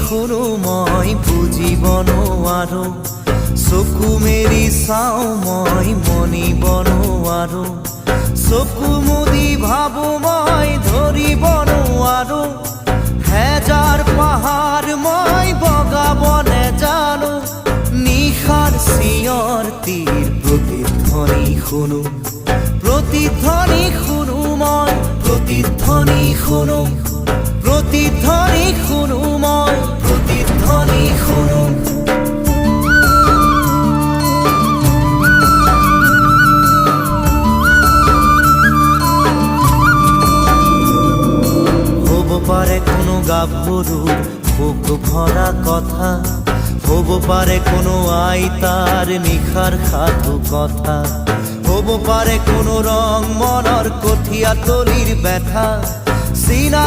শুনো মই বুজিব নোৱাৰো চকু মেলি চাওঁ মই মনিব নোৱাৰো চকু মুদি ভাবো মই ধৰিব নোৱাৰো হেজাৰ পাহাৰ মই বগাব নেজানো নিশাৰ চিঞৰ তীৰ প্ৰতিধ্বনি শুনো মই প্ৰতিধ্বনি শুনো মই প্ৰতিধ্বনি শুনো হব পাৰে কোনো গাভৰুৰ শোক ভৰা কথা হব পাৰে কোনো আইতাৰ নিশাৰ সাধু কথা হব পাৰে কোনো ৰং মনৰ কঠীয়া তলিৰ ব্যথা চিনা